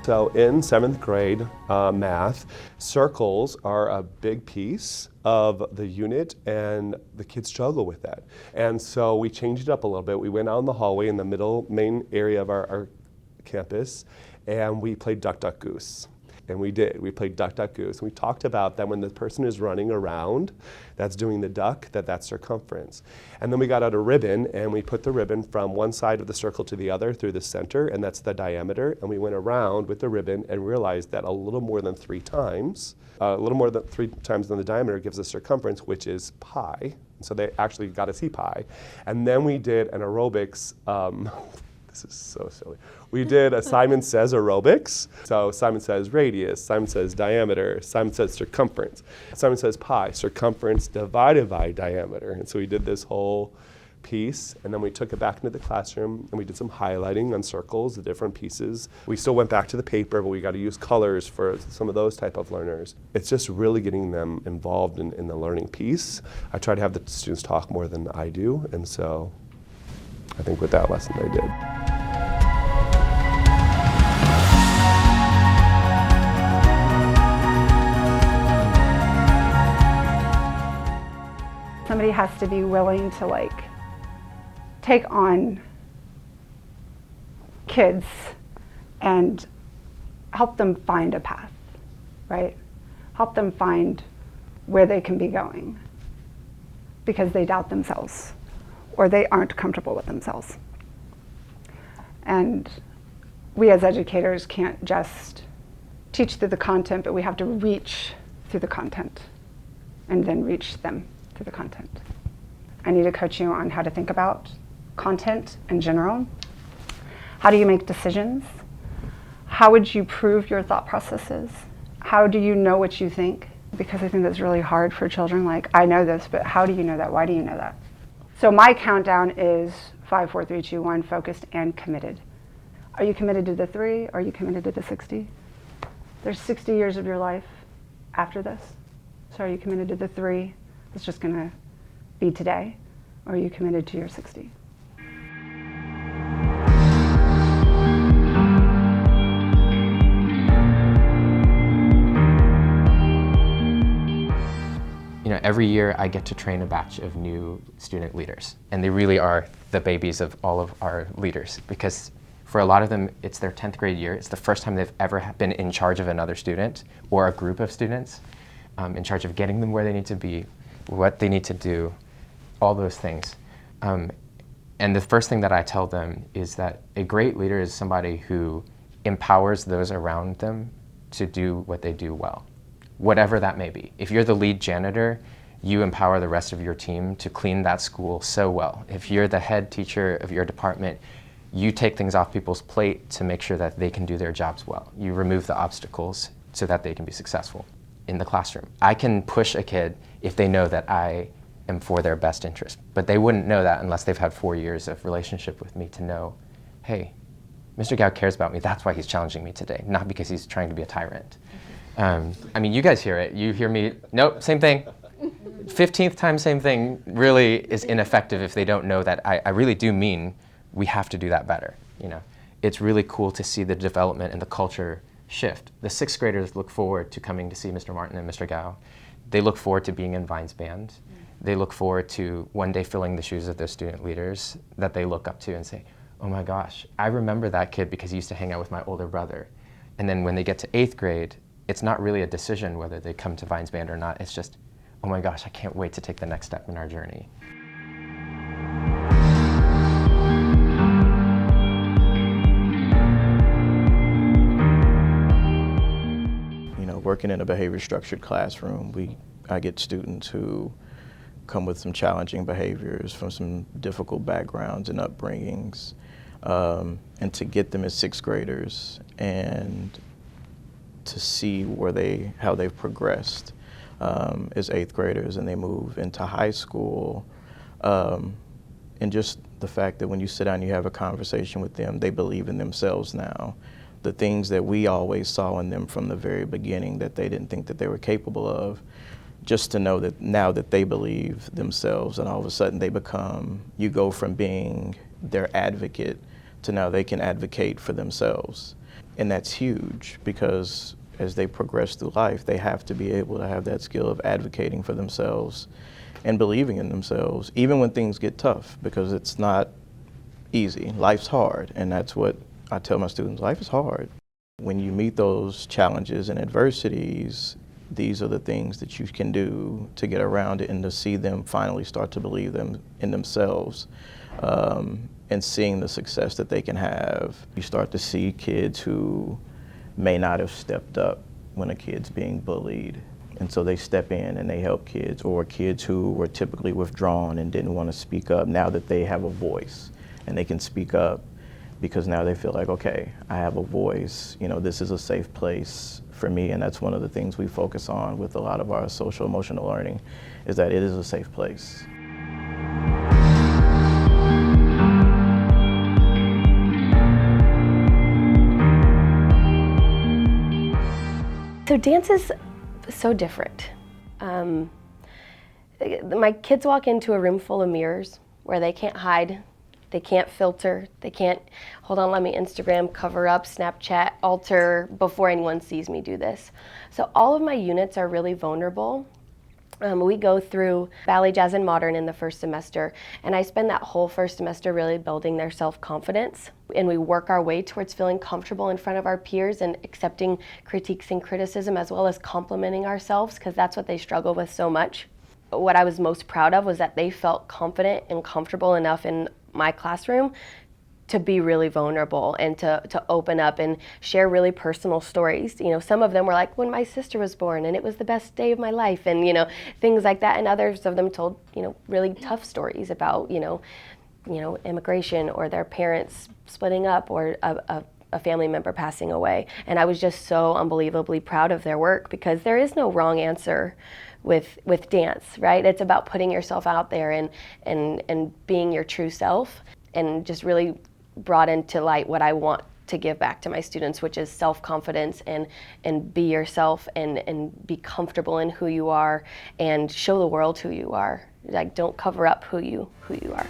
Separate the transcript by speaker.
Speaker 1: So in 7th grade math, circles are a big piece of the unit, and the kids struggle with that. And so we changed it up a little bit. We went out in the hallway in the middle main area of our campus, and we played Duck, Duck, Goose. And we did. We played Duck, Duck, Goose. And we talked about that when the person is running around, that's doing the duck, that's circumference. And then we got out a ribbon, and we put the ribbon from one side of the circle to the other through the center, and that's the diameter. And we went around with the ribbon and realized that a little more than 3 times than the diameter gives us circumference, which is pi. So they actually got to see pi. And then we did an aerobics. This is so silly. We did a Simon Says aerobics. So Simon says radius, Simon says diameter, Simon says circumference. Simon says pi, circumference divided by diameter. And so we did this whole piece, and then we took it back into the classroom, and we did some highlighting on circles, the different pieces. We still went back to the paper, but we got to use colors for some of those type of learners. It's just really getting them involved in the learning piece. I try to have the students talk more than I do, and so I think with that lesson I did.
Speaker 2: Somebody has to be willing to take on kids and help them find a path, right? Help them find where they can be going because they doubt themselves or they aren't comfortable with themselves. And we as educators can't just teach through the content, but we have to reach through the content and then reach them through the content. I need to coach you on how to think about content in general. How do you make decisions? How would you prove your thought processes? How do you know what you think? Because I think that's really hard for children. I know this, but how do you know that? Why do you know that? So my countdown is 5, 4, 3, 2, 1, focused and committed. Are you committed to the 3? Are you committed to the 60? There's 60 years of your life after this. So are you committed to the 3? It's just going to be today, or are you committed to your 60?
Speaker 3: Every year I get to train a batch of new student leaders, and they really are the babies of all of our leaders, because for a lot of them it's their 10th grade year. It's the first time they've ever been in charge of another student or a group of students, in charge of getting them where they need to be, what they need to do, all those things. And the first thing that I tell them is that a great leader is somebody who empowers those around them to do what they do well, whatever that may be. If you're the lead janitor, you empower the rest of your team to clean that school so well. If you're the head teacher of your department, you take things off people's plate to make sure that they can do their jobs well. You remove the obstacles so that they can be successful in the classroom. I can push a kid if they know that I am for their best interest, but they wouldn't know that unless they've had 4 years of relationship with me to know, hey, Mr. Gao cares about me, that's why he's challenging me today, not because he's trying to be a tyrant. You guys hear it, you hear me, nope, same thing. 15th time same thing really is ineffective if they don't know that I really do mean we have to do that better. It's really cool to see the development and the culture shift. The 6th graders look forward to coming to see Mr. Martin and Mr. Gao. They look forward to being in Vine's band. They look forward to one day filling the shoes of their student leaders that they look up to and say, oh my gosh, I remember that kid because he used to hang out with my older brother. And then when they get to 8th grade, it's not really a decision whether they come to Vine's band or not. It's just, oh my gosh, I can't wait to take the next step in our journey.
Speaker 4: Working in a behavior structured classroom, I get students who come with some challenging behaviors from some difficult backgrounds and upbringings, and to get them as 6th graders and to see how they've progressed as 8th graders and they move into high school, and just the fact that when you sit down and you have a conversation with them, they believe in themselves now. The things that we always saw in them from the very beginning that they didn't think that they were capable of, just to know that now that they believe themselves and all of a sudden you go from being their advocate to now they can advocate for themselves. And that's huge because as they progress through life, they have to be able to have that skill of advocating for themselves and believing in themselves, even when things get tough, because it's not easy. Life's hard, and that's what I tell my students, life is hard. When you meet those challenges and adversities, these are the things that you can do to get around it and to see them finally start to believe in themselves, and seeing the success that they can have. You start to see kids who may not have stepped up when a kid's being bullied, and so they step in and they help kids, or kids who were typically withdrawn and didn't want to speak up, now that they have a voice and they can speak up because now they feel like, okay, I have a voice, you know, this is a safe place for me. And that's one of the things we focus on with a lot of our social emotional learning, is that it is a safe place.
Speaker 5: So dance is so different. My kids walk into a room full of mirrors where they can't hide, they can't filter, they can't, hold on, let me Instagram, cover up, Snapchat, alter before anyone sees me do this. So all of my units are really vulnerable. We go through ballet, jazz, and modern in the first semester, and I spend that whole first semester really building their self-confidence, and we work our way towards feeling comfortable in front of our peers and accepting critiques and criticism, as well as complimenting ourselves, because that's what they struggle with so much. What I was most proud of was that they felt confident and comfortable enough in my classroom to be really vulnerable and to open up and share really personal stories. You know, some of them were like, when my sister was born and it was the best day of my life, and, you know, things like that. And others of them told, you know, really tough stories about, you know, immigration or their parents splitting up or a family member passing away. And I was just so unbelievably proud of their work, because there is no wrong answer with dance, right? It's about putting yourself out there and being your true self, and just really brought into light what I want to give back to my students, which is self-confidence and be yourself and be comfortable in who you are and show the world who you are. Like, don't cover up who you are.